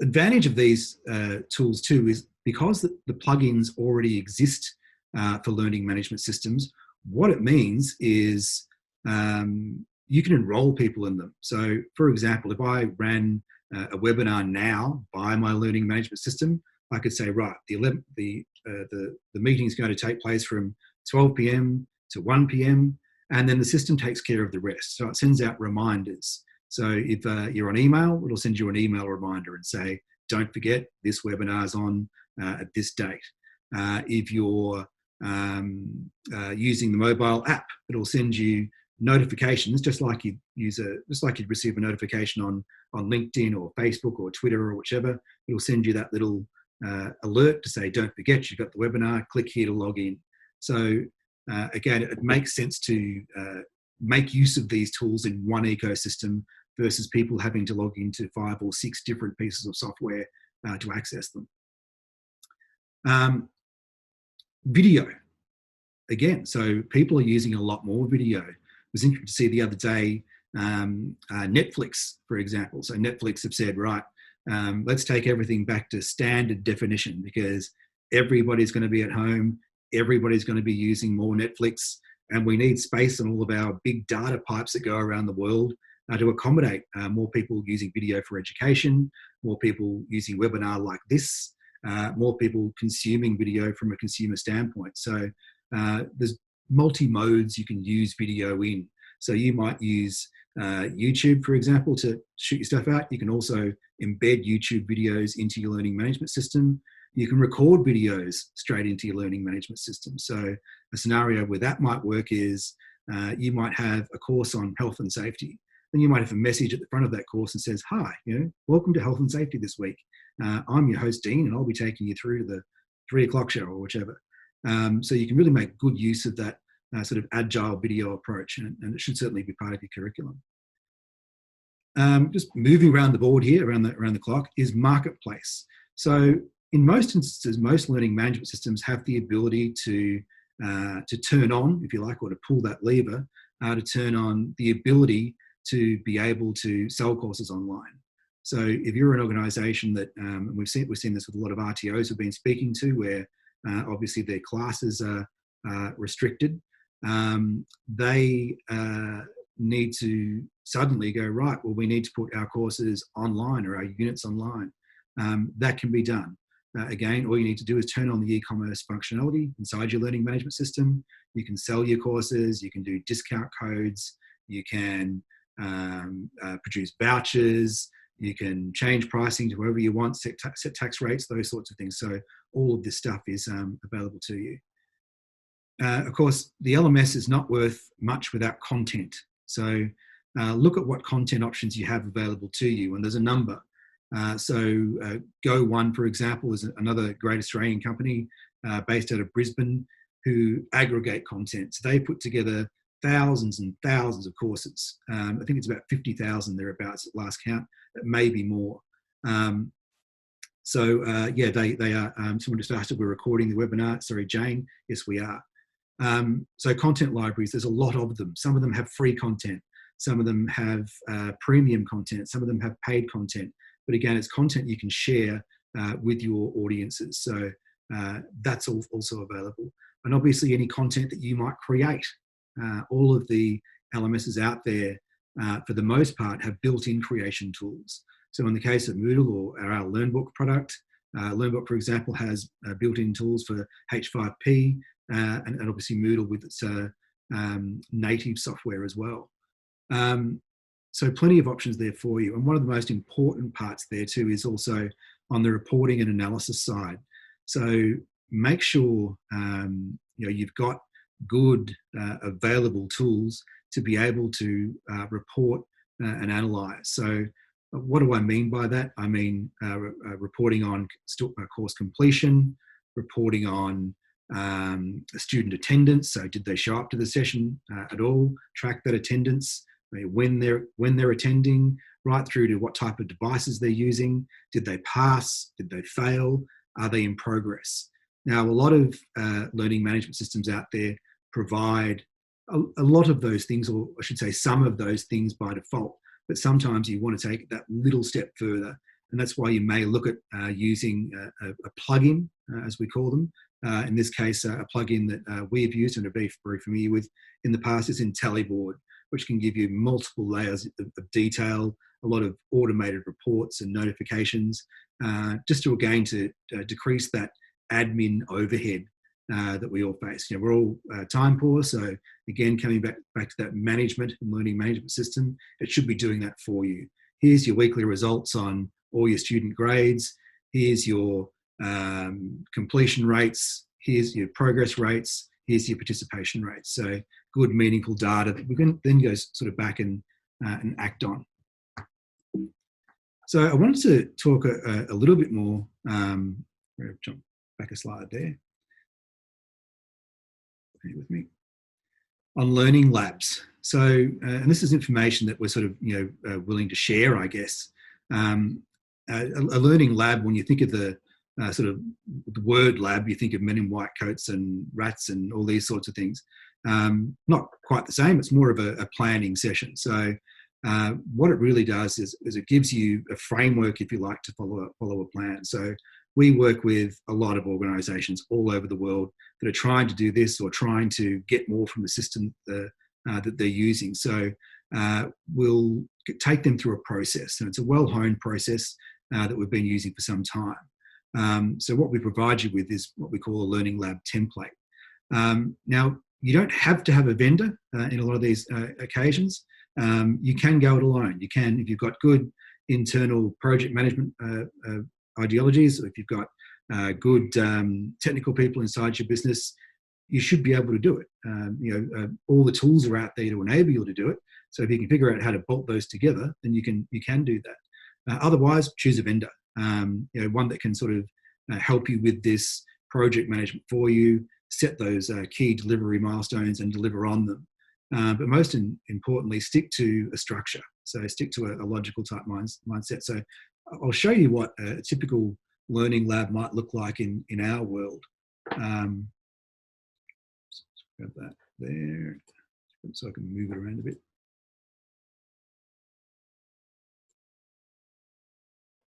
advantage of these tools too is because the plugins already exist for learning management systems, what it means is you can enroll people in them. So, for example, if I ran a webinar now by my learning management system, I could say, right, the meeting is going to take place from 12 p.m. to 1 p.m. and then the system takes care of the rest. So it sends out reminders. So if you're on email, it'll send you an email reminder and say, don't forget, this webinar is on at this date. If you're using the mobile app, it'll send you notifications, just like you'd receive a notification on LinkedIn or Facebook or Twitter or whichever. It'll send you that little alert to say, don't forget, you've got the webinar, click here to log in. So again, it makes sense to make use of these tools in one ecosystem versus people having to log into 5 or 6 different pieces of software to access them. Video, again, so people are using a lot more video. It was interesting to see the other day, Netflix, for example. So Netflix have said, right, let's take everything back to standard definition because everybody's going to be at home, everybody's going to be using more Netflix, and we need space on all of our big data pipes that go around the world to accommodate more people using video for education, more people using webinar like this, more people consuming video from a consumer standpoint. So there's multi-modes you can use video in. So you might use YouTube, for example, to shoot your stuff out. You can also embed YouTube videos into your learning management system. You can record videos straight into your learning management system. So a scenario where that might work is you might have a course on health and safety. Then you might have a message at the front of that course that says, hi, welcome to health and safety this week. I'm your host, Dean, and I'll be taking you through to the 3 o'clock show or whichever. So you can really make good use of that sort of agile video approach, and it should certainly be part of your curriculum. Just moving around the board here, around the clock, is marketplace. So in most instances, most learning management systems have the ability to turn on, if you like, or to pull that lever, to turn on the ability to be able to sell courses online. So if you're an organisation that, and we've seen this with a lot of RTOs we've been speaking to, where obviously their classes are restricted, they need to suddenly go, right, well, we need to put our courses online or our units online. That can be done. Again, all you need to do is turn on the e-commerce functionality inside your learning management system. You can sell your courses, you can do discount codes, you can produce vouchers, you can change pricing to whoever you want, set tax rates, those sorts of things. So all of this stuff is available to you. Of course, the LMS is not worth much without content. So look at what content options you have available to you, and there's a number. Go One, for example, is another great Australian company based out of Brisbane who aggregate content. So they put together thousands and thousands of courses. I think it's about 50,000 thereabouts at last count. It may be more. They are. Someone just asked if we're recording the webinar. Sorry, Jane. Yes, we are. So content libraries, there's a lot of them. Some of them have free content. Some of them have premium content. Some of them have paid content. But again, it's content you can share with your audiences. So that's also available. And obviously any content that you might create. All of the LMSs out there, for the most part, have built-in creation tools. So in the case of Moodle or our LearnBook product, LearnBook, for example, has built-in tools for H5P and obviously Moodle with its native software as well. So plenty of options there for you. And one of the most important parts there too is also on the reporting and analysis side. So make sure you've got good available tools to be able to report and analyze. So what do I mean by that? I mean reporting on course completion, reporting on student attendance. So did they show up to the session at all? Track that attendance, when they're attending, right through to what type of devices they're using. Did they pass? Did they fail? Are they in progress? Now, a lot of learning management systems out there provide a lot of those things, or I should say some of those things by default, but sometimes you want to take it that little step further And that's why you may look at using a plugin, as we call them. In this case, a plugin that we've used and are very familiar with in the past is IntelliBoard, which can give you multiple layers of detail, a lot of automated reports and notifications, just to again to decrease that admin overhead that we all face. You know, we're all time poor, so again, coming back to that management and learning management system, it should be doing that for you. Here's your weekly results on all your student grades. Here's your completion rates. Here's your progress rates. Here's your participation rates. So good, meaningful data that we can then go sort of back and act on. So I wanted to talk a little bit more. Jump back a slide there. Bear with me. On learning labs. So, and this is information that we're sort of willing to share, I guess. A learning lab, when you think of the sort of the word lab, you think of men in white coats and rats and all these sorts of things. Not quite the same. It's more of a planning session. So what it really does is it gives you a framework, if you like, to follow a plan. So we work with a lot of organisations all over the world that are trying to do this or trying to get more from the system that they're using. So we'll take them through a process, and it's a well-honed process that we've been using for some time. So what we provide you with is what we call a learning lab template. Now, you don't have to have a vendor in a lot of these occasions. You can go it alone. You can, if you've got good internal project management ideologies, or if you've got good technical people inside your business, you should be able to do it. All the tools are out there to enable you to do it. So if you can figure out how to bolt those together, then you can do that. Otherwise, choose a vendor. One that can sort of help you with this project management for you, set those key delivery milestones and deliver on them. But most importantly, stick to a structure. So stick to a logical type mindset. So I'll show you what a typical learning lab might look like in our world. Grab that there, so I can move it around a bit.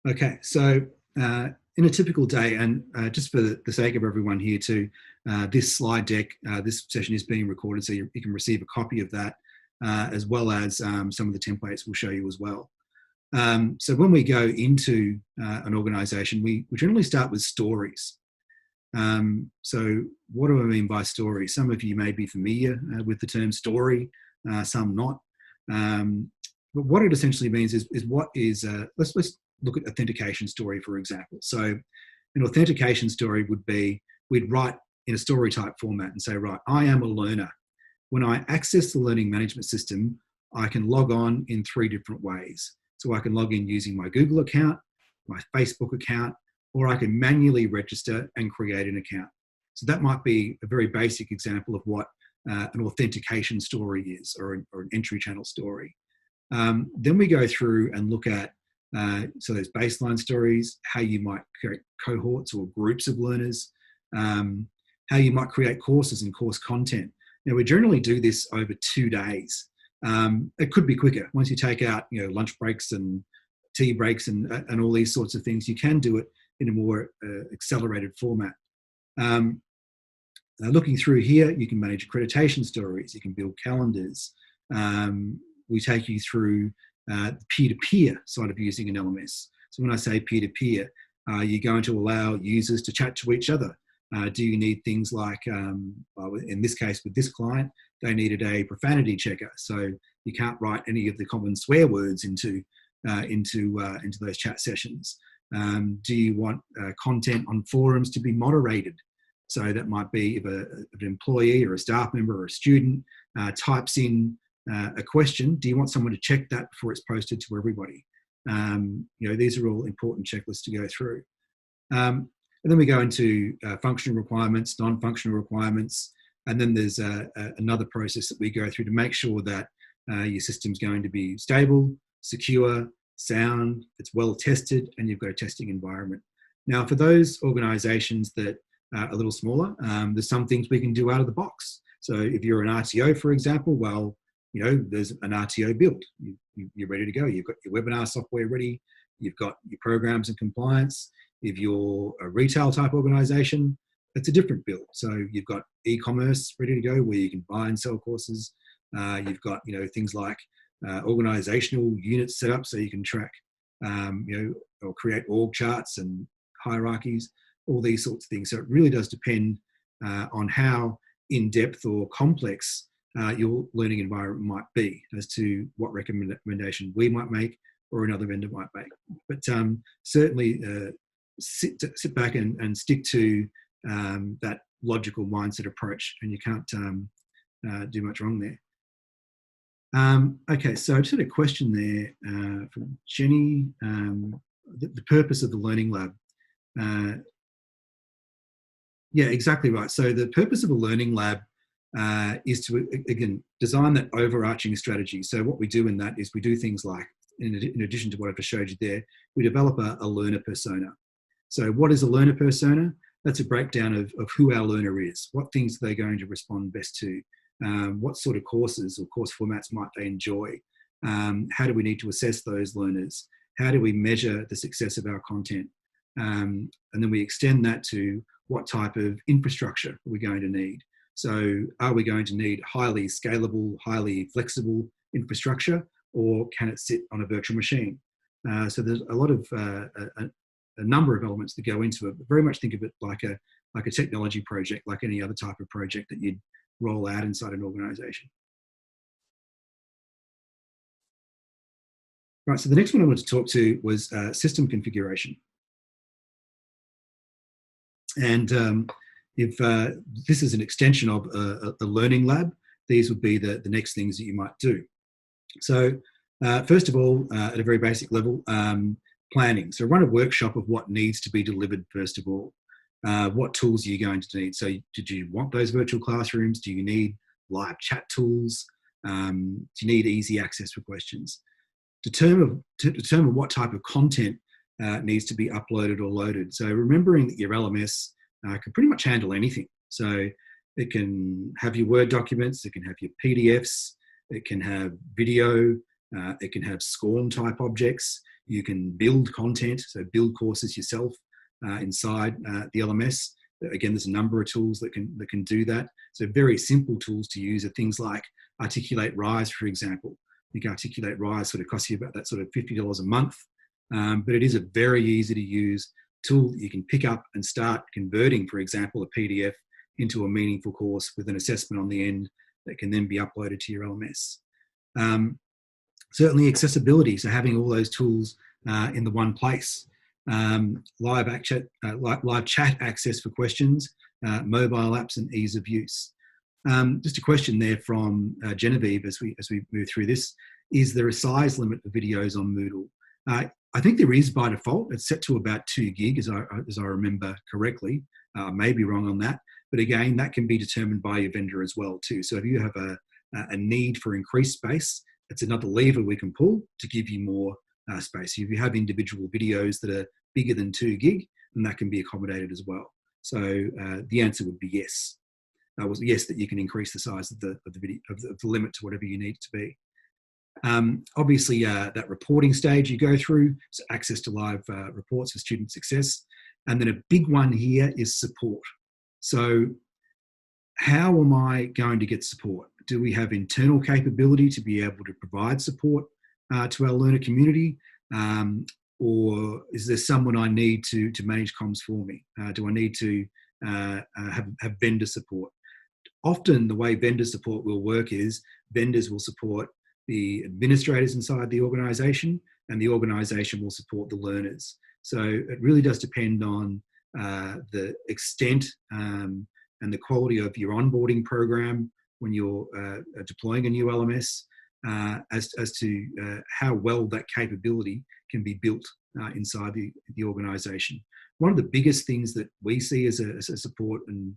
Okay, so in a typical day, and just for the sake of everyone here too, this slide deck, this session is being recorded, so you can receive a copy of that, as well as some of the templates we'll show you as well. So when we go into an organisation, we generally start with stories. So what do I mean by story? Some of you may be familiar with the term story, some not. But what it essentially means is what is, let's look at authentication story, for example. So an authentication story would be, we'd write in a story type format and say, right, I am a learner. When I access the learning management system, I can log on in 3 different ways. So I can log in using my Google account, my Facebook account, or I can manually register and create an account. So that might be a very basic example of what an authentication story is, or an entry channel story. Then we go through and look at so those baseline stories, how you might create cohorts or groups of learners, how you might create courses and course content. Now, we generally do this over 2 days. It could be quicker. Once you take out lunch breaks and tea breaks and all these sorts of things, you can do it in a more accelerated format. Looking through here, you can manage accreditation stories, you can build calendars. We take you through the peer-to-peer side of using an LMS. So when I say peer-to-peer, you're going to allow users to chat to each other. Do you need things like, in this case with this client, they needed a profanity checker, so you can't write any of the common swear words into those chat sessions. Do you want content on forums to be moderated? So that might be if an employee or a staff member or a student types in a question, do you want someone to check that before it's posted to everybody? These are all important checklists to go through. And then we go into functional requirements, non-functional requirements, and then there's another process that we go through to make sure that your system's going to be stable, secure, sound, it's well tested, and you've got a testing environment. Now, for those organisations that are a little smaller, there's some things we can do out of the box. So if you're an RTO, for example, well, there's an RTO built. You're ready to go. You've got your webinar software ready. you've got your programs and compliance. If you're a retail type organisation, it's a different bill. So you've got e-commerce ready to go where you can buy and sell courses. You've got, things like organisational units set up so you can track, or create org charts and hierarchies, all these sorts of things. So it really does depend on how in-depth or complex your learning environment might be as to what recommendation we might make or another vendor might make. But certainly sit back and stick to that logical mindset approach, and you can't do much wrong there. Okay, so I just had a question there from Jenny. The purpose of the Learning Lab. Yeah, exactly right. So the purpose of a Learning Lab is to, again, design that overarching strategy. So what we do in that is we do things like, in addition to what I've just showed you there, we develop a learner persona. So what is a learner persona? That's a breakdown of who our learner is. What things are they going to respond best to? What sort of courses or course formats might they enjoy? How do we need to assess those learners? How do we measure the success of our content? And then we extend that to what type of infrastructure are we going to need? So are we going to need highly scalable, highly flexible infrastructure, or can it sit on a virtual machine? So there's a lot of a number of elements that go into it, but very much think of it like a technology project, like any other type of project that you'd roll out inside an organization. Right, so the next one I wanted to talk to was system configuration. And if this is an extension of a learning lab, these would be the next things that you might do. So first of all, at a very basic level, planning. So run a workshop of what needs to be delivered first of all. What tools are you going to need? So did you want those virtual classrooms? Do you need live chat tools? Do you need easy access for questions? Determine what type of content needs to be uploaded or loaded. So remembering that your LMS can pretty much handle anything. So it can have your Word documents, it can have your PDFs, it can have video, it can have SCORM type objects. You can build content, so build courses yourself inside the LMS. Again, there's a number of tools that can do that. So very simple tools to use are things like Articulate Rise, for example. I think Articulate Rise sort of costs you about that sort of $50 a month, but it is a very easy to use tool that you can pick up and start converting, for example, a PDF into a meaningful course with an assessment on the end that can then be uploaded to your LMS. Certainly accessibility, so having all those tools in the one place. Live chat access for questions, mobile apps, and ease of use. Just a question there from Genevieve as we move through this. Is there a size limit for videos on Moodle? I think there is by default. It's set to about 2 gig as I remember correctly. I may be wrong on that. But again, that can be determined by your vendor as well too. So if you have a need for increased space, it's another lever we can pull to give you more space. If you have individual videos that are bigger than 2 gig, then that can be accommodated as well. So the answer would be yes. Yes, that you can increase the size of the video of the limit to whatever you need it to be. Obviously, that reporting stage you go through, so access to live reports for student success, and then a big one here is support. So, how am I going to get support? Do we have internal capability to be able to provide support to our learner community? Or is there someone I need to manage comms for me? Do I need to have vendor support? Often the way vendor support will work is vendors will support the administrators inside the organisation, and the organisation will support the learners. So it really does depend on the extent and the quality of your onboarding program when you're deploying a new LMS, as to how well that capability can be built inside the organisation. One of the biggest things that we see as a support and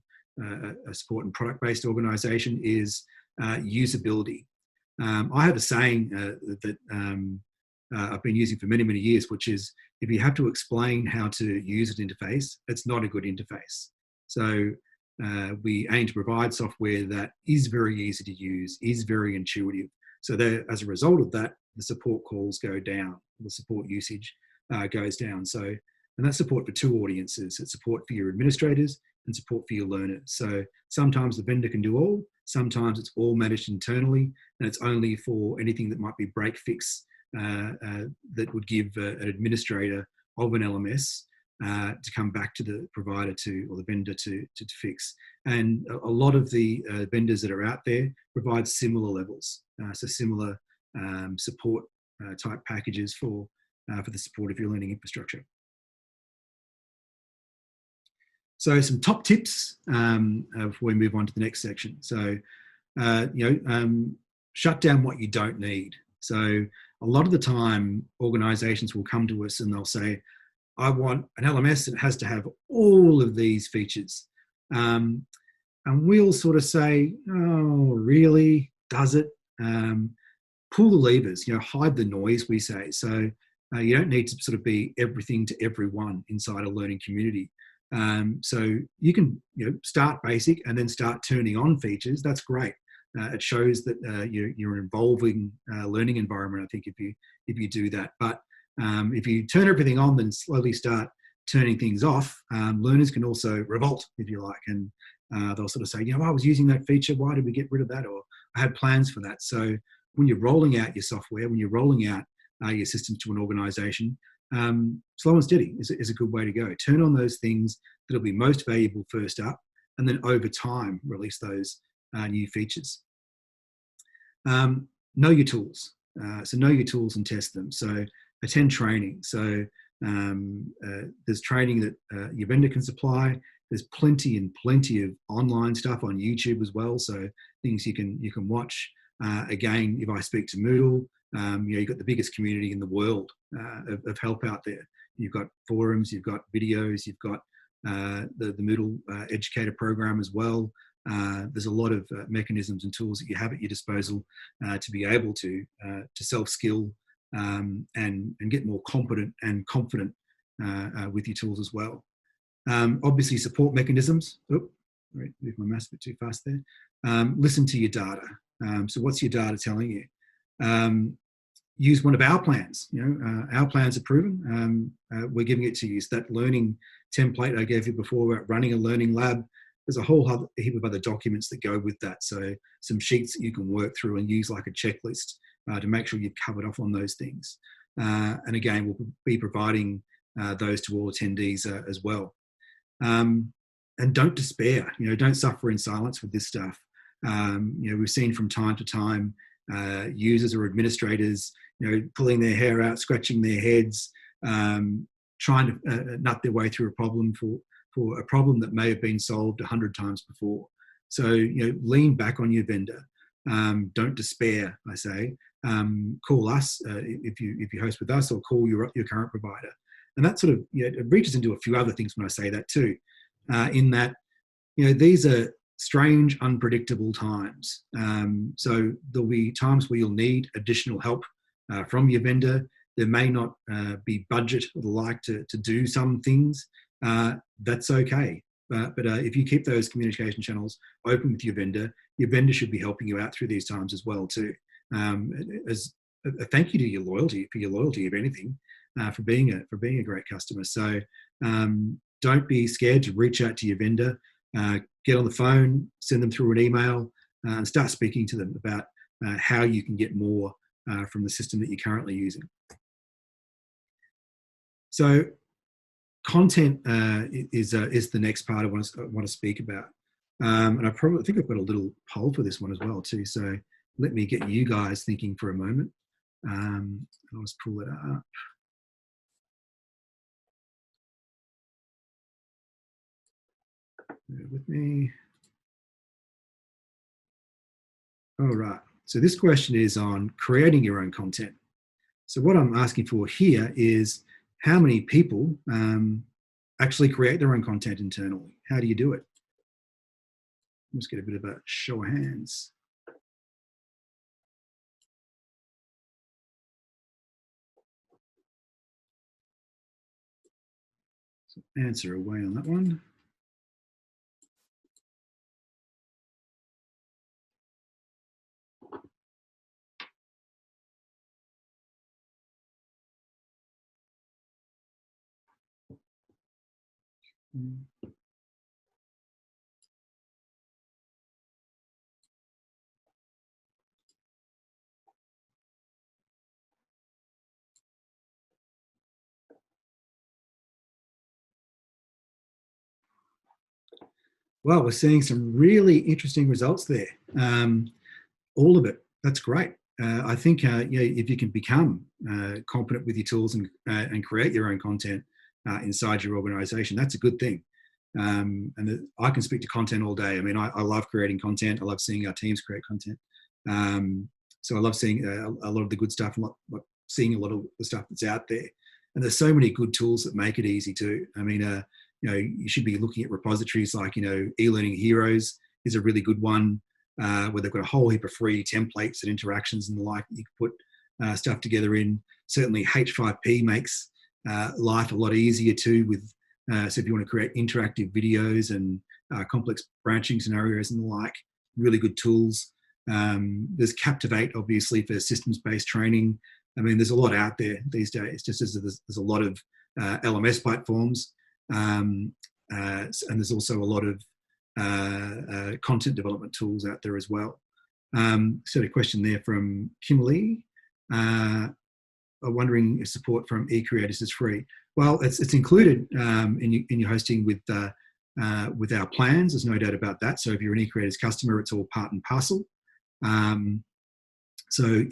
product-based organisation is usability. I have a saying that I've been using for many, many years, which is if you have to explain how to use an interface, it's not a good interface. So we aim to provide software that is very easy to use, is very intuitive. So as a result of that, the support calls go down, the support usage goes down. So, and that's support for two audiences. It's support for your administrators and support for your learners. So sometimes the vendor can do all, sometimes it's all managed internally, and it's only for anything that might be break fix that would give an administrator of an LMS to come back to the provider or the vendor to fix. And a lot of the vendors that are out there provide similar levels, so similar support type packages for the support of your learning infrastructure. So some top tips before we move on to the next section. So, shut down what you don't need. So a lot of the time, organizations will come to us and they'll say, I want an LMS that has to have all of these features. And we'll sort of say, oh, really? Does it? Pull the levers, hide the noise, we say. So you don't need to sort of be everything to everyone inside a learning community. So you can start basic and then start turning on features. That's great. It shows that you're an evolving learning environment, I think, if you do that. But if you turn everything on, then slowly start turning things off, learners can also revolt, if you like, and they'll sort of say, I was using that feature, why did we get rid of that? Or I had plans for that. So when you're rolling out your software, when you're rolling out your systems to an organization, slow and steady is a good way to go. Turn on those things that'll be most valuable first up, and then over time, release those new features. Know your tools. So know your tools and test them. So attend training. So there's training that your vendor can supply. There's plenty of online stuff on YouTube as well. So things you can watch. Again, if I speak to Moodle, you've got the biggest community in the world of help out there. You've got forums, you've got videos, you've got the Moodle educator program as well. There's a lot of mechanisms and tools that you have at your disposal to be able to self-skill and get more competent and confident with your tools as well. Obviously, support mechanisms. Moved my mouse a bit too fast there. Listen to your data. So what's your data telling you? Use one of our plans. Our plans are proven. We're giving it to you. So that learning template I gave you before about running a learning lab, there's a whole heap of other documents that go with that. So some sheets that you can work through and use like a checklist to make sure you've covered off on those things. And again, we'll be providing those to all attendees as well. And don't despair. Don't suffer in silence with this stuff. We've seen from time to time users or administrators, pulling their hair out, scratching their heads, trying to nut their way through a problem for a problem that may have been solved 100 times before. So lean back on your vendor. Don't despair, I say. Call us if you host with us, or call your current provider. And that sort of it reaches into a few other things when I say that too. In that these are strange, unpredictable times. So there'll be times where you'll need additional help from your vendor. There may not be budget or the like to do some things. That's okay. But if you keep those communication channels open with your vendor should be helping you out through these times as well too. As a thank you to your loyalty, if anything, for being a great customer. So don't be scared to reach out to your vendor. Get on the phone, send them through an email, and start speaking to them about how you can get more from the system that you're currently using. So content is the next part I want to speak about. And I think I've got a little poll for this one as well too. So let me get you guys thinking for a moment. I'll just pull it up. Bear with me. All right. So this question is on creating your own content. So what I'm asking for here is how many people actually create their own content internally? How do you do it? Let's get a bit of a show of hands. So answer away on that one. Well, we're seeing some really interesting results there. All of it. That's great. I think if you can become competent with your tools and create your own content inside your organization, that's a good thing. I can speak to content all day. I mean, I love creating content. I love seeing our teams create content. So I love seeing a lot of the good stuff, and seeing a lot of the stuff that's out there. And there's so many good tools that make it easy too. I mean, you should be looking at repositories like, eLearning Heroes is a really good one, where they've got a whole heap of free templates and interactions and the like that you can put stuff together in. Certainly H5P makes life a lot easier too with, so if you want to create interactive videos and complex branching scenarios and the like, really good tools. There's Captivate, obviously, for systems-based training. I mean, there's a lot out there these days, just as there's a lot of LMS platforms. And there's also a lot of content development tools out there as well. So a question there from Kimberly, wondering if support from eCreators is free. Well, it's included in your hosting with our plans. There's no doubt about that. So if you're an eCreators customer, it's all part and parcel. So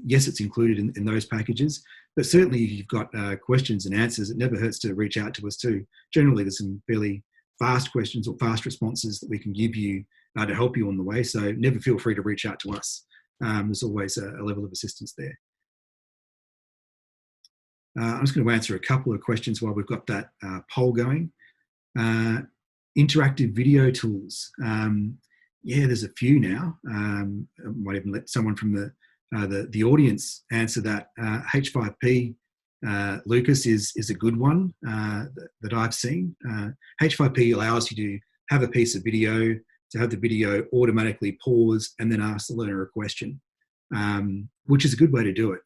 yes, it's included in those packages. But certainly if you've got questions and answers, it never hurts to reach out to us too. Generally, there's some fairly fast questions or fast responses that we can give you to help you on the way. So never feel free to reach out to us. There's always a level of assistance there. I'm just going to answer a couple of questions while we've got that poll going. Interactive video tools. Yeah, there's a few now. I might even let someone from the audience answer that. H5P, Lucas, is a good one that I've seen. H5P allows you to have a piece of video, to have the video automatically pause and then ask the learner a question, which is a good way to do it.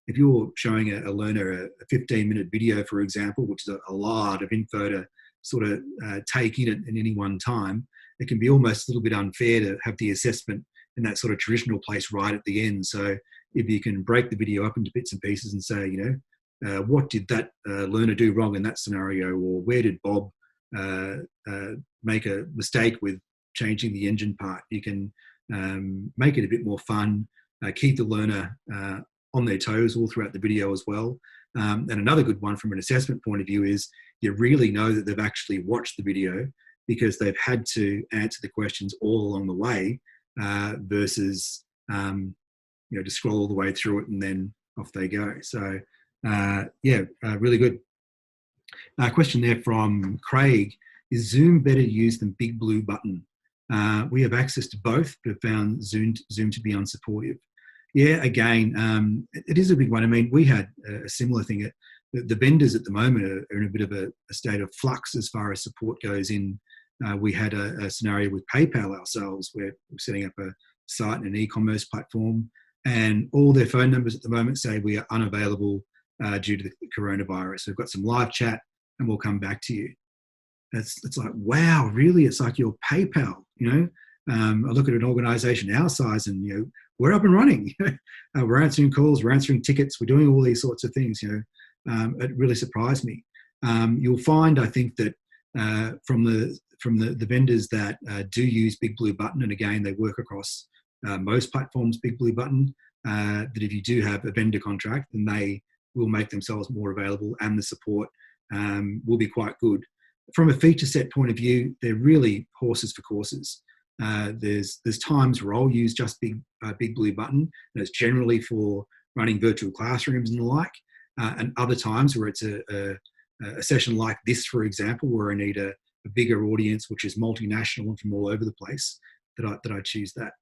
If you're showing a learner a 15-minute video, for example, which is a lot of info to sort of take in at any one time, it can be almost a little bit unfair to have the assessment in that sort of traditional place right at the end. So if you can break the video up into bits and pieces and say, what did that learner do wrong in that scenario, or where did Bob make a mistake with changing the engine part, you can make it a bit more fun, keep the learner on their toes all throughout the video as well. And another good one from an assessment point of view is you really know that they've actually watched the video because they've had to answer the questions all along the way, versus just scroll all the way through it and then off they go. So really good. Question there from Craig: is Zoom better used than Big Blue Button? We have access to both, but found Zoom to be unsupportive. Yeah, again, it is a big one. I mean, we had a similar thing. The vendors at the moment are in a bit of a state of flux as far as support goes. We had a scenario with PayPal ourselves where we're setting up a site and an e-commerce platform, and all their phone numbers at the moment say we are unavailable due to the coronavirus. So we've got some live chat and we'll come back to you. It's like, wow, really? It's like your PayPal, I look at an organization our size and, we're up and running. We're answering calls, we're answering tickets, we're doing all these sorts of things, It really surprised me. You'll find, I think, that from the vendors that do use Big Blue Button, and again, they work across most platforms, Big Blue Button, that if you do have a vendor contract, then they will make themselves more available and the support will be quite good. From a feature set point of view, they're really horses for courses. There's times where I'll use just Big Blue Button, and it's generally for running virtual classrooms and the like, and other times where it's a session like this, for example, where I need a bigger audience, which is multinational and from all over the place, that I choose that.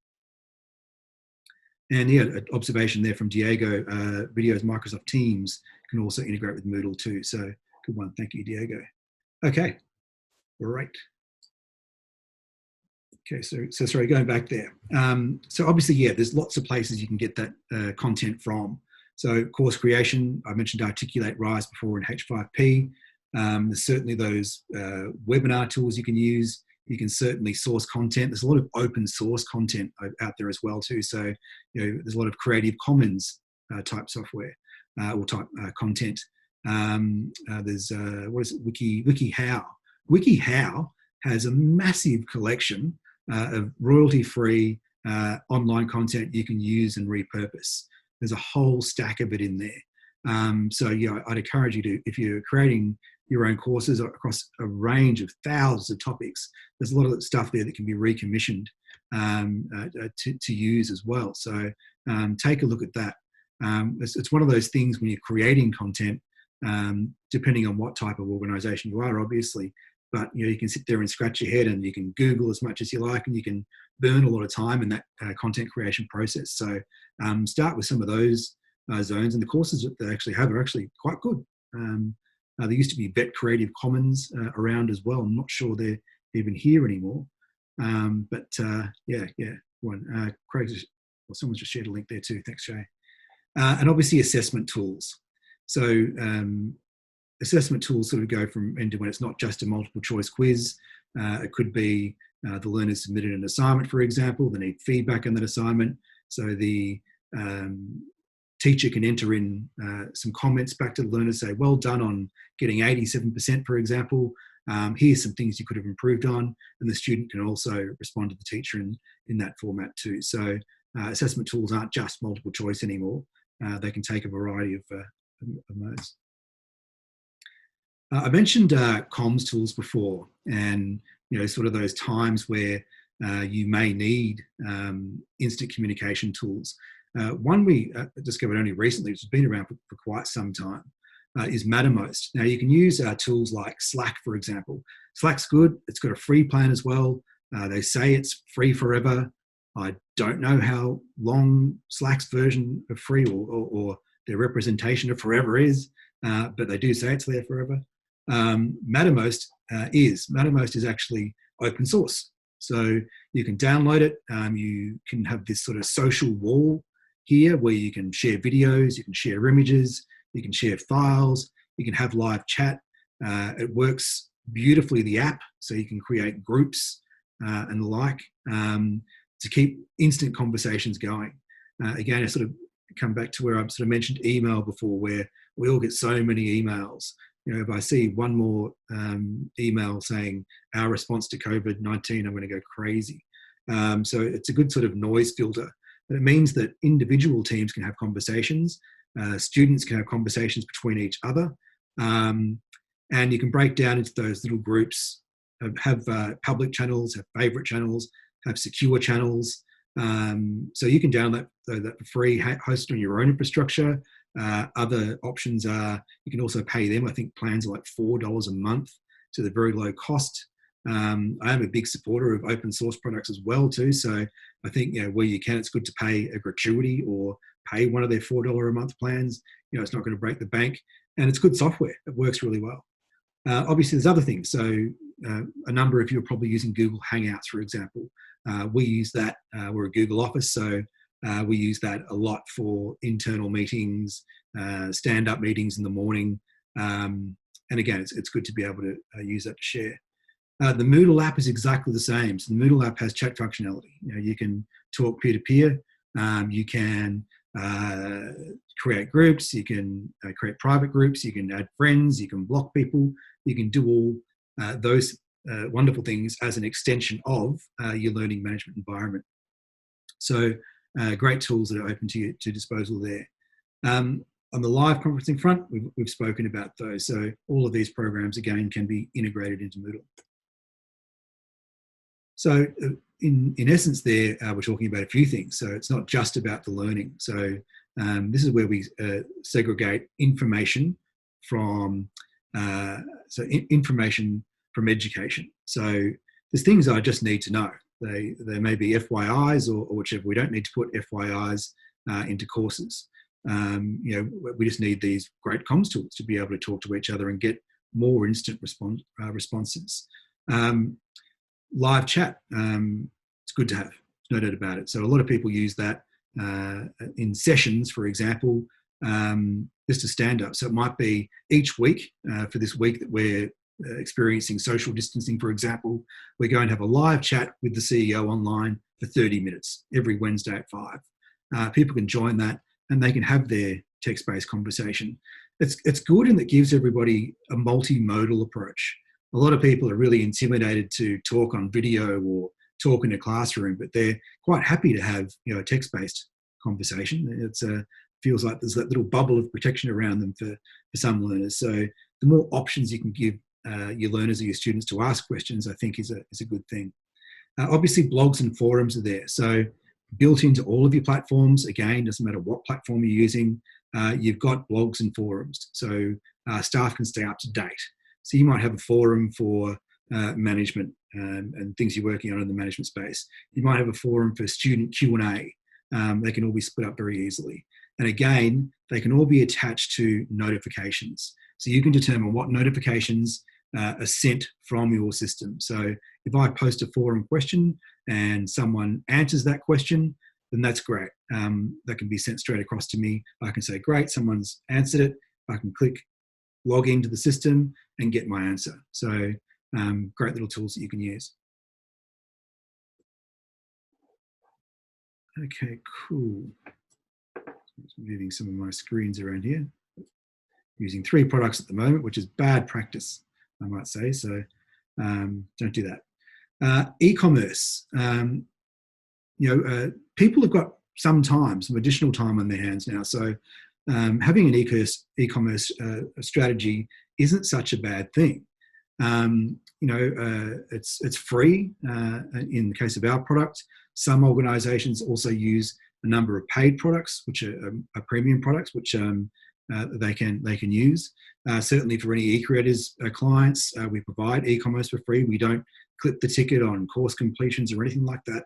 And an observation there from Diego, videos Microsoft Teams can also integrate with Moodle too. So good one. Thank you, Diego. Okay, all right. Okay, so sorry, going back there. So obviously, there's lots of places you can get that content from. So course creation, I mentioned Articulate Rise before in H5P. There's certainly those webinar tools you can use. You can certainly source content. There's a lot of open source content out there as well too. So, there's a lot of Creative Commons type software or type content. There's what is it? WikiHow. WikiHow has a massive collection of royalty-free online content you can use and repurpose. There's a whole stack of it in there. So I'd encourage you to, if you're creating your own courses across a range of thousands of topics, there's a lot of stuff there that can be recommissioned to use as well. So take a look at that. It's one of those things when you're creating content, depending on what type of organization you are, obviously, but you can sit there and scratch your head and you can Google as much as you like, and you can burn a lot of time in that content creation process. So start with some of those zones, and the courses that they actually have are actually quite good. There used to be Vet Creative Commons around as well. I'm not sure they're even here anymore. But Craig, someone's just shared a link there too. Thanks, Jay. And obviously assessment tools. So assessment tools sort of go from end to end. It's not just a multiple choice quiz. It could be the learner submitted an assignment, for example. They need feedback on that assignment. So the teacher can enter in some comments back to the learner, say, well done on getting 87%, for example. Here's some things you could have improved on. And the student can also respond to the teacher in that format too. So assessment tools aren't just multiple choice anymore. They can take a variety of modes. I mentioned comms tools before, and sort of those times where you may need instant communication tools. One we discovered only recently, which has been around for quite some time, is Mattermost. Now you can use tools like Slack, for example. Slack's good. It's got a free plan as well. They say it's free forever. I don't know how long Slack's version of free or their representation of forever is, but they do say it's there forever. Mattermost is actually open source. So you can download it. You can have this sort of social wall here where you can share videos, you can share images, you can share files, you can have live chat. It works beautifully, the app, so you can create groups and the like to keep instant conversations going. Again, I sort of come back to where I've sort of mentioned email before, where we all get so many emails. If I see one more email saying our response to COVID-19, I'm going to go crazy. So it's a good sort of noise filter. But it means that individual teams can have conversations, students can have conversations between each other, and you can break down into those little groups, have public channels, have favorite channels, have secure channels. So you can download that for free, host on your own infrastructure. Other options are you can also pay them. I think plans are like $4 a month to the very low cost. I am a big supporter of open source products as well too. So I think where you can, it's good to pay a gratuity or pay one of their $4 a month plans. It's not going to break the bank, and it's good software. It works really well. Obviously, there's other things. So a number of you are probably using Google Hangouts, for example. We use that. We're a Google Office, so we use that a lot for internal meetings, stand-up meetings in the morning. And again, it's good to be able to use that to share. The Moodle app is exactly the same. So the Moodle app has chat functionality. You can talk peer-to-peer. You can create groups. You can create private groups. You can add friends. You can block people. You can do all those wonderful things as an extension of your learning management environment. So great tools that are open to disposal there. On the live conferencing front, we've spoken about those. So all of these programs, again, can be integrated into Moodle. So in essence there, we're talking about a few things. So it's not just about the learning. So this is where we segregate information from information from education. So there's things I just need to know. They may be FYIs or whichever. We don't need to put FYIs into courses. We just need these great comms tools to be able to talk to each other and get more instant responses. Live chat, it's good to have, no doubt about it. So a lot of people use that in sessions, for example. just a stand-up. So it might be each week, for this week that we're experiencing social distancing, for example, we're going to have a live chat with the CEO online for 30 minutes every Wednesday at 5. People can join that and they can have their text-based conversation. It's good, and it gives everybody a multimodal approach. A lot of people are really intimidated to talk on video or talk in a classroom, but they're quite happy to have a text-based conversation. It's feels like there's that little bubble of protection around them for some learners. So the more options you can give your learners or your students to ask questions, I think is a good thing. Obviously, blogs and forums are there. So built into all of your platforms, again, doesn't matter what platform you're using, you've got blogs and forums. So staff can stay up to date. So you might have a forum for management and things you're working on in the management space. You might have a forum for student Q&A. They can all be split up very easily. And again, they can all be attached to notifications. So you can determine what notifications are sent from your system. So if I post a forum question and someone answers that question, then that's great. That can be sent straight across to me. I can say, great, someone's answered it. I can click log into the system and get my answer. So great little tools that you can use. Okay, cool. Just moving some of my screens around here. Using 3 products at the moment, which is bad practice, I might say. So don't do that. E-commerce. People have got some additional time on their hands now. So having an e-commerce strategy isn't such a bad thing. It's free in the case of our product. Some organisations also use a number of paid products, which are premium products, which they can use. Certainly for any e-creators clients, we provide e-commerce for free. We don't clip the ticket on course completions or anything like that.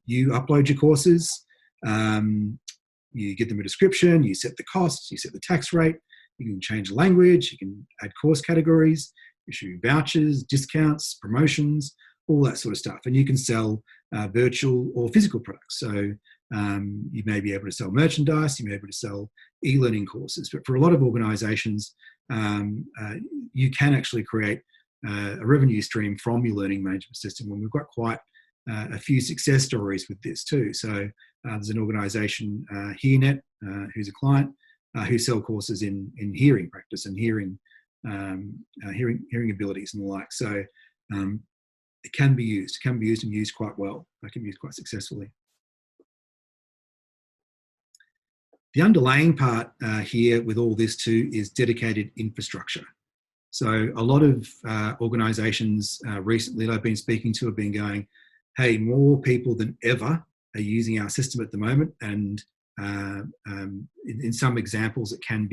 You upload your courses, you give them a description, you set the costs, you set the tax rate, you can change the language, you can add course categories, issue vouchers, discounts, promotions, all that sort of stuff. And you can sell virtual or physical products. So you may be able to sell merchandise, you may be able to sell e-learning courses. But for a lot of organisations, you can actually create a revenue stream from your learning management system. And we've got quite a few success stories with this too. So there's an organisation, HearNet, who's a client, who sell courses in hearing practice and hearing abilities and the like. So it can be used and used quite well. It can be used quite successfully. The underlying part here with all this too is dedicated infrastructure. So a lot of organisations recently that I've been speaking to have been going, hey, more people than ever are using our system at the moment, and in some examples it can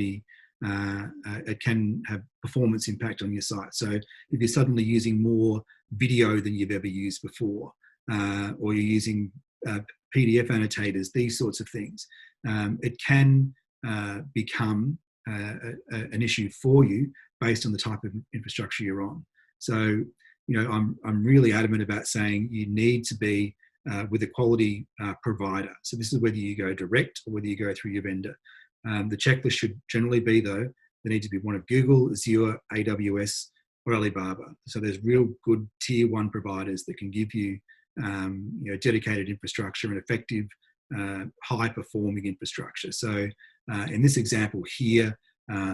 have performance impact on your site. So if you're suddenly using more video than you've ever used before, or you're using PDF annotators, these sorts of things, it can become an issue for you based on the type of infrastructure you're on. So, I'm really adamant about saying you need to be with a quality provider. So this is whether you go direct or whether you go through your vendor. The checklist should generally be, though, they need to be one of Google, Azure, AWS, or Alibaba. So there's real good tier 1 providers that can give you, dedicated infrastructure and effective, high-performing infrastructure. So in this example here,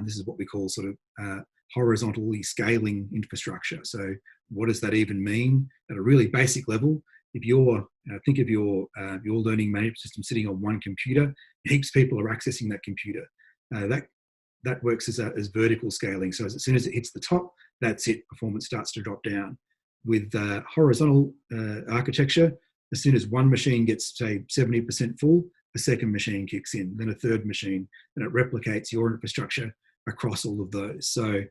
this is what we call sort of horizontally scaling infrastructure. So what does that even mean? At a really basic level, if you're think of your learning management system sitting on one computer, heaps of people are accessing that computer. That works as vertical scaling. So as soon as it hits the top, that's it. Performance starts to drop down. With horizontal architecture, as soon as one machine gets, say, 70% full, a second machine kicks in, then a third machine, and it replicates your infrastructure across all of those. So,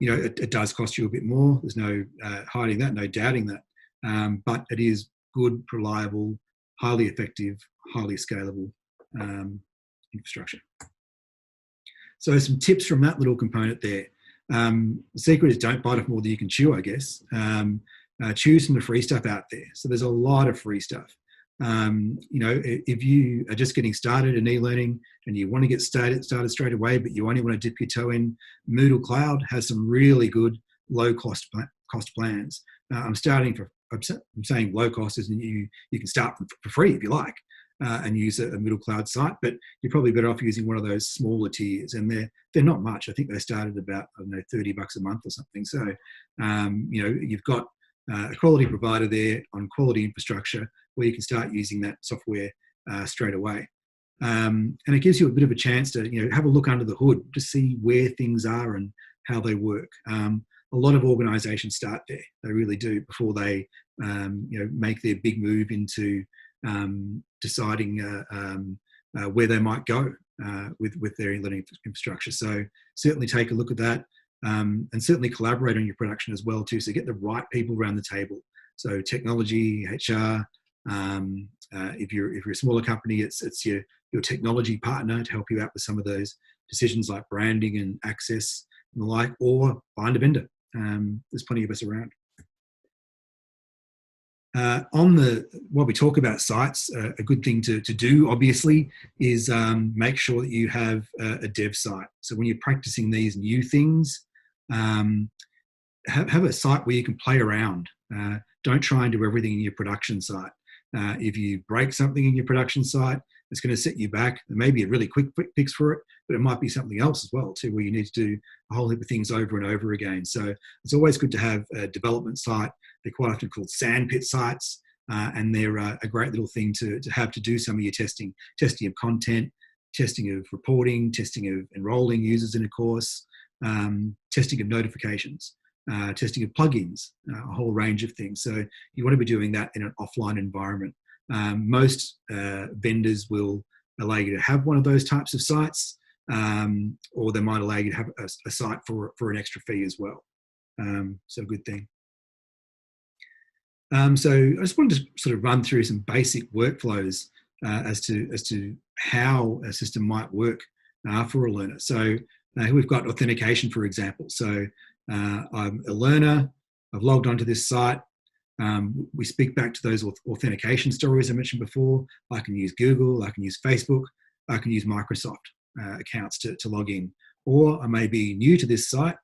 it does cost you a bit more. There's no hiding that, no doubting that. But it is good, reliable, highly effective, highly scalable infrastructure. So some tips from that little component there. The secret is don't bite off more than you can chew, I guess. Choose from the free stuff out there. So there's a lot of free stuff. If you are just getting started in e-learning and you want to get started straight away, but you only want to dip your toe in, Moodle Cloud has some really good low cost plans. I'm saying low cost is you can start for free if you like, and use a Moodle Cloud site, but you're probably better off using one of those smaller tiers, and they're not much. I think they started about $30 a month or something. So you've got a quality provider there on quality infrastructure where you can start using that software straight away. And it gives you a bit of a chance to have a look under the hood to see where things are and how they work. A lot of organisations start there; they really do, before they make their big move into deciding where they might go with their e-learning infrastructure. So certainly take a look at that, and certainly collaborate on your production as well too. So get the right people around the table. So technology, HR. If you're a smaller company, it's your technology partner to help you out with some of those decisions like branding and access and the like, or find a vendor. There's plenty of us around. While we talk about sites, a good thing to do, obviously, is make sure that you have a dev site. So when you're practicing these new things, have a site where you can play around. Don't try and do everything in your production site. If you break something in your production site, it's going to set you back. There may be a really quick fix for it, but it might be something else as well too, where you need to do a whole heap of things over and over again. So it's always good to have a development site. They're quite often called sandpit sites, and they're a great little thing to have to do some of your testing of content, testing of reporting, testing of enrolling users in a course, testing of notifications, testing of plugins, a whole range of things. So you want to be doing that in an offline environment. Most vendors will allow you to have one of those types of sites, or they might allow you to have a site for an extra fee as well. So a good thing. So I just wanted to sort of run through some basic workflows as to how a system might work for a learner. So we've got authentication, for example. So I'm a learner, I've logged onto this site. We speak back to those authentication stories I mentioned before. I can use Google, I can use Facebook, I can use Microsoft accounts to log in. Or I may be new to this site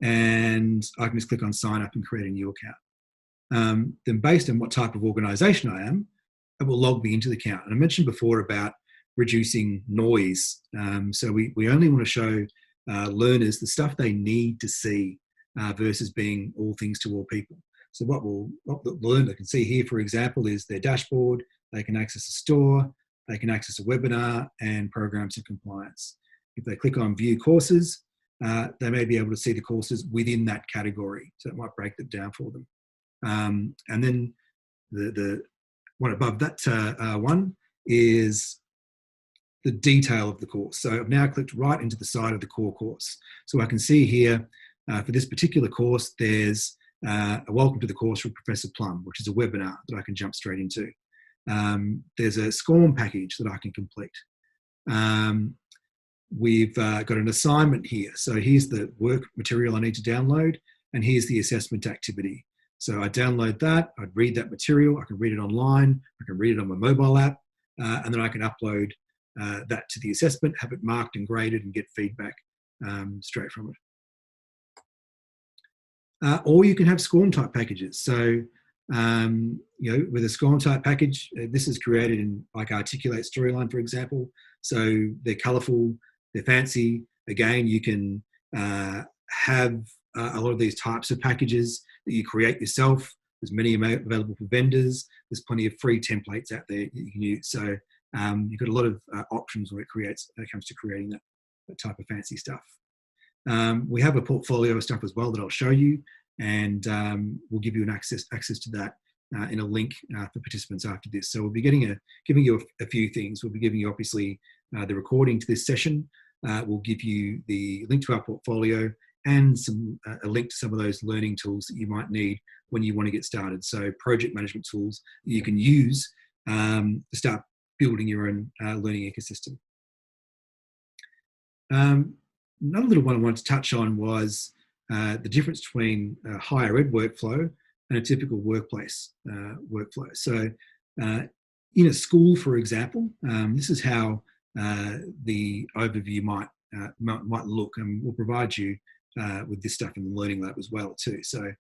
and I can just click on sign up and create a new account. Then based on what type of organisation I am, it will log me into the account. And I mentioned before about reducing noise. So we only want to show learners the stuff they need to see versus being all things to all people. So what the learner can see here, for example, is their dashboard. They can access a store, they can access a webinar and programs and compliance. If they click on view courses, they may be able to see the courses within that category. So it might break them down for them. And then the one above that one is the detail of the course. So I've now clicked right into the side of the core course. So I can see here for this particular course, there's a welcome to the course from Professor Plum, which is a webinar that I can jump straight into. There's a SCORM package that I can complete. We've got an assignment here. So here's the work material I need to download, and here's the assessment activity. So I download that, I'd read that material, I can read it online, I can read it on my mobile app, and then I can upload that to the assessment, have it marked and graded and get feedback straight from it. Or you can have SCORM type packages. So, with a SCORM type package, this is created in like Articulate Storyline, for example. So they're colorful, they're fancy. Again, you can have a lot of these types of packages that you create yourself. There's many available for vendors. There's plenty of free templates out there that you can use. So you've got a lot of options when it comes to creating that type of fancy stuff. We have a portfolio of stuff as well that I'll show you, and we'll give you an access to that in a link for participants after this. So we'll be giving you a few things. We'll be giving you obviously the recording to this session. We'll give you the link to our portfolio and a link to some of those learning tools that you might need when you want to get started. So project management tools that you can use to start building your own learning ecosystem. Another little one I wanted to touch on was the difference between a higher ed workflow and a typical workplace workflow. So In a school, for example, this is how the overview might look, and we'll provide you with this stuff in the Learning Lab as well too. So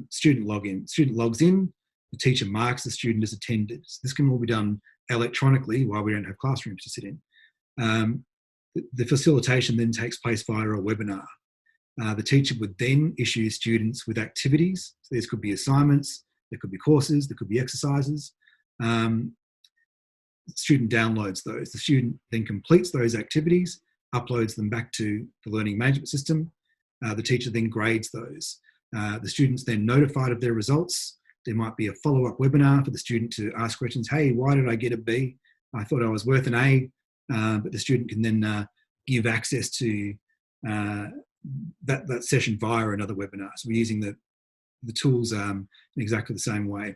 student login. Student logs in, the teacher marks the student as attended. So this can all be done electronically while we don't have classrooms to sit in. The facilitation then takes place via a webinar. The teacher would then issue students with activities. So these could be assignments, there could be courses, there could be exercises. The student downloads those. The student then completes those activities, uploads them back to the learning management system. The teacher then grades those. The student's then notified of their results. There might be a follow-up webinar for the student to ask questions. Hey, why did I get a B? I thought I was worth an A. But the student can then give access to that session via another webinar. So we're using the tools in exactly the same way.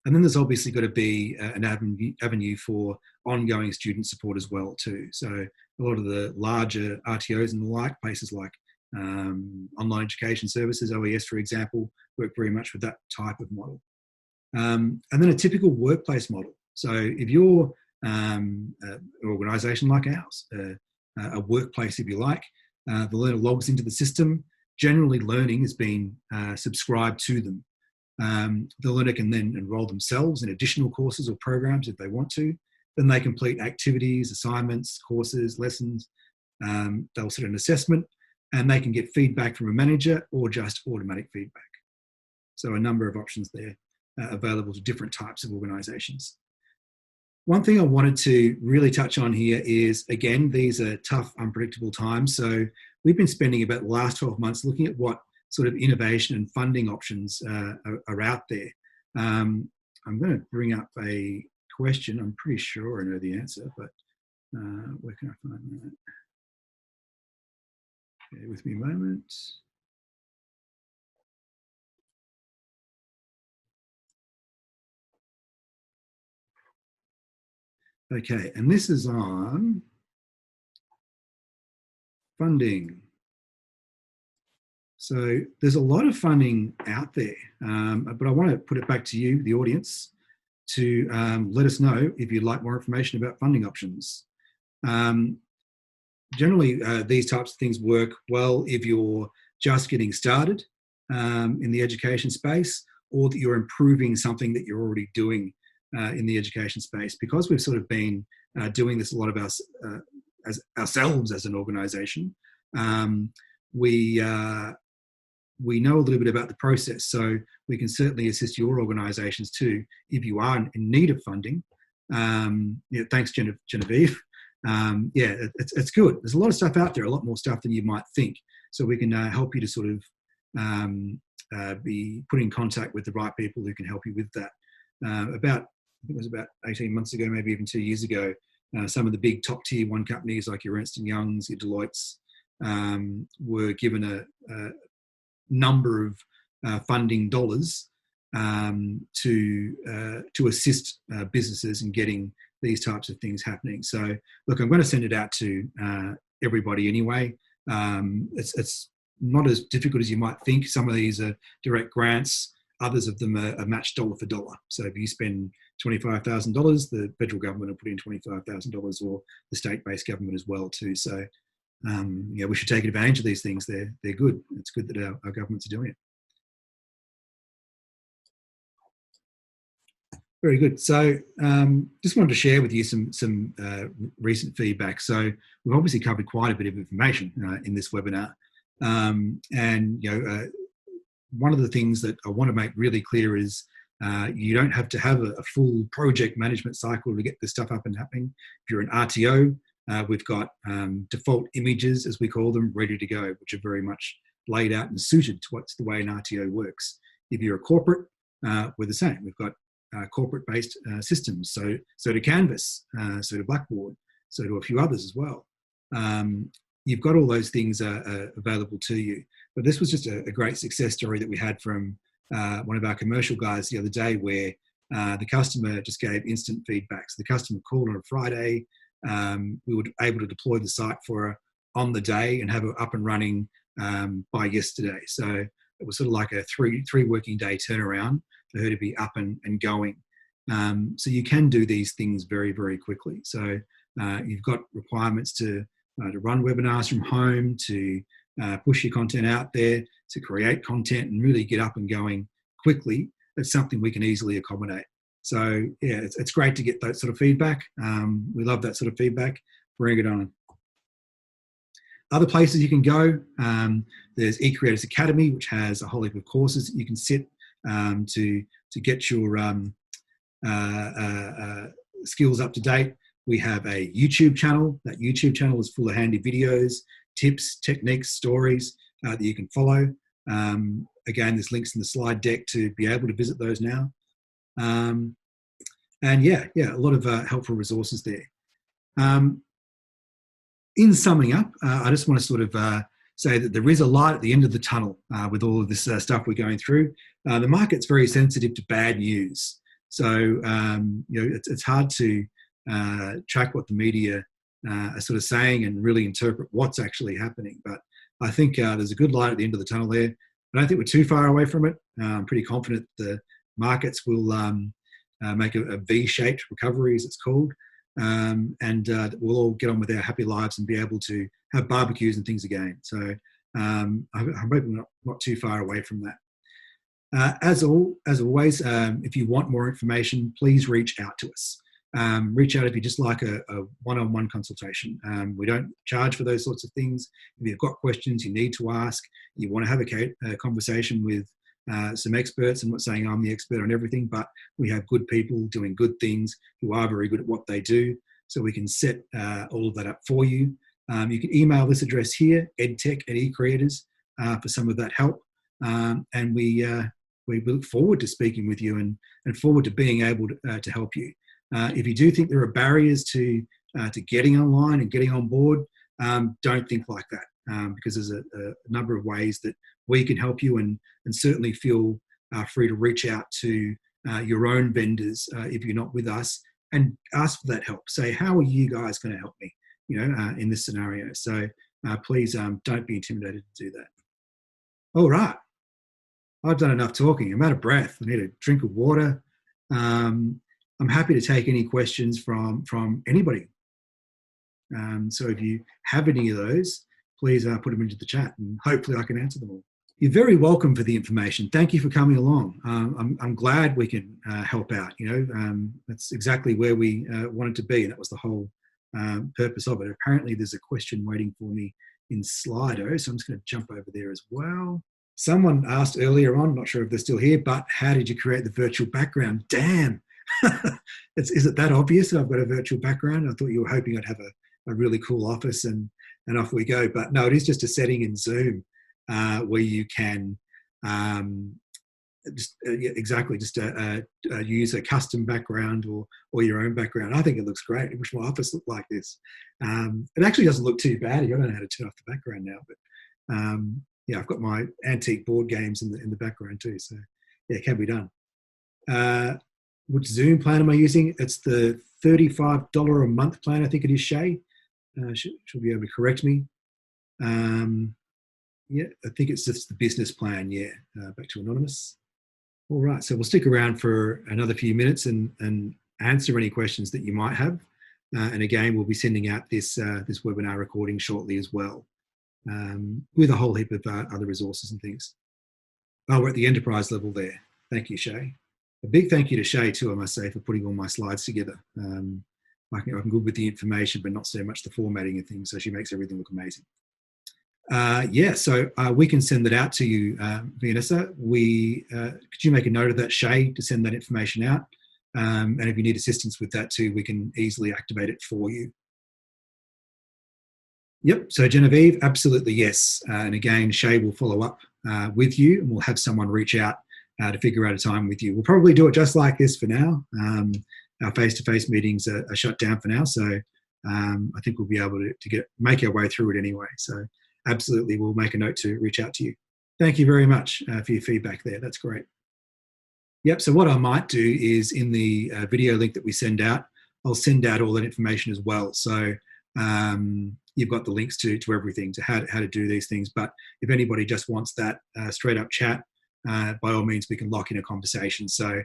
And then there's obviously got to be an avenue for ongoing student support as well too. So a lot of the larger RTOs and the like, places like online education services, OES for example, work very much with that type of model. And then a typical workplace model. So if you're an organisation like ours, a workplace if you like, the learner logs into the system. Generally learning has been subscribed to them. The learner can then enrol themselves in additional courses or programs if they want to. Then they complete activities, assignments, courses, lessons. They'll set an assessment and they can get feedback from a manager or just automatic feedback. So a number of options there available to different types of organisations. One thing I wanted to really touch on here is, again, these are tough, unpredictable times. So we've been spending about the last 12 months looking at what sort of innovation and funding options are out there. I'm going to bring up a question. I'm pretty sure I know the answer, but where can I find that? Bear with me a moment. Okay, and this is on funding. So there's a lot of funding out there, but I want to put it back to you, the audience, to let us know if you'd like more information about funding options. Generally, these types of things work well if you're just getting started in the education space, or that you're improving something that you're already doing in the education space. Because we've sort of been doing this a lot of us as ourselves as an organisation, we know a little bit about the process, so we can certainly assist your organisations too if you are in need of funding. Thanks, Genevieve. It's good. There's a lot of stuff out there, a lot more stuff than you might think. So we can help you to sort of be put in contact with the right people who can help you with that. I think it was about 18 months ago, maybe even 2 years ago, some of the big top tier one companies like your Ernst & Young's, your Deloitte's, were given a number of funding dollars to assist businesses in getting these types of things happening. So look, I'm going to send it out to everybody anyway. It's not as difficult as you might think. Some of these are direct grants. Others of them are matched dollar for dollar. So if you spend $25,000, the federal government will put in $25,000, or the state-based government as well too. So we should take advantage of these things. They're good. It's good that our governments are doing it. Very good. So just wanted to share with you some recent feedback. So we've obviously covered quite a bit of information in this webinar. One of the things that I want to make really clear is you don't have to have a full project management cycle to get this stuff up and happening. If you're an RTO, we've got default images, as we call them, ready to go, which are very much laid out and suited to what's the way an RTO works. If you're a corporate, we're the same. We've got corporate-based systems, so to Canvas, so to Blackboard, so to a few others as well. You've got all those things available to you. But this was just a great success story that we had from one of our commercial guys the other day, where the customer just gave instant feedback. So the customer called on a Friday. We were able to deploy the site for her on the day and have her up and running by yesterday. So it was sort of like a three working day turnaround for her to be up and going. So you can do these things very, very quickly. So you've got requirements to run webinars from home, to push your content out there, to create content and really get up and going quickly. It's something we can easily accommodate. So yeah, it's great to get that sort of feedback. We love that sort of feedback. Bring it on. Other places you can go, there's eCreators Academy, which has a whole heap of courses that you can sit to get your skills up to date. We have a YouTube channel. That YouTube channel is full of handy videos, tips, techniques, stories that you can follow. Again, there's links in the slide deck to be able to visit those now. And yeah, a lot of helpful resources there. In summing up, I just want to sort of say that there is a light at the end of the tunnel with all of this stuff we're going through. The market's very sensitive to bad news. So, it's hard to track what the media are sort of saying and really interpret what's actually happening. But I think there's a good light at the end of the tunnel there. I don't think we're too far away from it. I'm pretty confident the markets will make a V-shaped recovery, as it's called. And we'll all get on with our happy lives and be able to have barbecues and things again. So I'm hoping not too far away from that. As always, if you want more information, please reach out to us. Reach out if you just like a one-on-one consultation. We don't charge for those sorts of things. If you've got questions you need to ask, you want to have a conversation with some experts. I'm not saying I'm the expert on everything, but we have good people doing good things who are very good at what they do. So we can set all of that up for you. You can email this address here, edtech@eCreators, for some of that help. And we look forward to speaking with you and forward to being able to help you. If you do think there are barriers to getting online and getting on board, don't think like that, because there's a number of ways that we can help you, and certainly feel free to reach out to your own vendors if you're not with us, and ask for that help. Say, how are you guys going to help me, in this scenario? So please don't be intimidated to do that. All right. I've done enough talking. I'm out of breath. I need a drink of water. I'm happy to take any questions from anybody. So if you have any of those, please put them into the chat, and hopefully I can answer them all. You're very welcome for the information. Thank you for coming along. I'm glad we can help out. That's exactly where we wanted to be. That was the whole purpose of it. Apparently there's a question waiting for me in Slido, so I'm just going to jump over there as well. Someone asked earlier on, not sure if they're still here, but how did you create the virtual background? Damn. Is it that obvious that I've got a virtual background? I thought you were hoping I'd have a really cool office and off we go. But no, it is just a setting in Zoom where you can use a custom background or your own background. I think it looks great. I wish my office looked like this. It actually doesn't look too bad. I don't know how to turn off the background now, but yeah, I've got my antique board games in the background too. So yeah, it can be done. Which Zoom plan am I using? It's the $35 a month plan. I think it is, Shay. She'll be able to correct me. Yeah, I think it's just the business plan. Yeah, back to Anonymous. All right, so we'll stick around for another few minutes and answer any questions that you might have. And again, we'll be sending out this webinar recording shortly as well, with a whole heap of other resources and things. Oh, we're at the enterprise level there. Thank you, Shay. A big thank you to Shay too, I must say, for putting all my slides together. I'm good with the information, but not so much the formatting and things, so she makes everything look amazing. Yeah, so we can send that out to you, Vanessa. Could you make a note of that, Shay, to send that information out? And if you need assistance with that too, we can easily activate it for you. Yep, so Genevieve, absolutely yes. And again, Shay will follow up with you, and we'll have someone reach out to figure out a time with you. We'll probably do it just like this for now. Our face-to-face meetings are shut down for now, so I think we'll be able to make our way through it anyway. So absolutely, we'll make a note to reach out to you. Thank you very much for your feedback there. That's great. Yep, so what I might do is in the video link that we send out, I'll send out all that information as well. So you've got the links to everything, to how to do these things. But if anybody just wants that straight up chat, by all means, we can lock in a conversation. So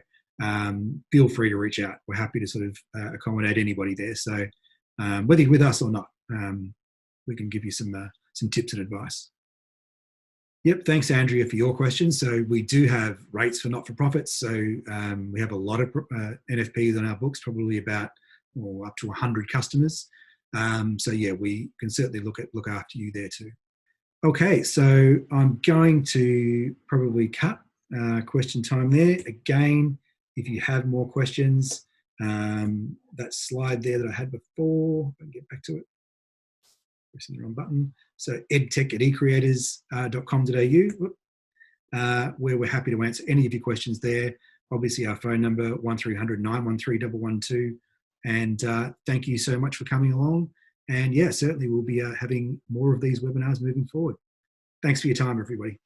feel free to reach out. We're happy to sort of accommodate anybody there. So whether you're with us or not, we can give you some tips and advice. Yep, thanks, Andrea, for your question. So we do have rates for not-for-profits. So we have a lot of NFPs on our books, probably about up to 100 customers. So yeah, we can certainly look after you there too. Okay, so I'm going to probably cut question time there. Again, if you have more questions, that slide there that I had before, I can get back to it. Pressing the wrong button. So edtech at ecreators.com.au, where we're happy to answer any of your questions there. Obviously, our phone number, 1300 913 112. And thank you so much for coming along. And yeah, certainly we'll be having more of these webinars moving forward. Thanks for your time, everybody.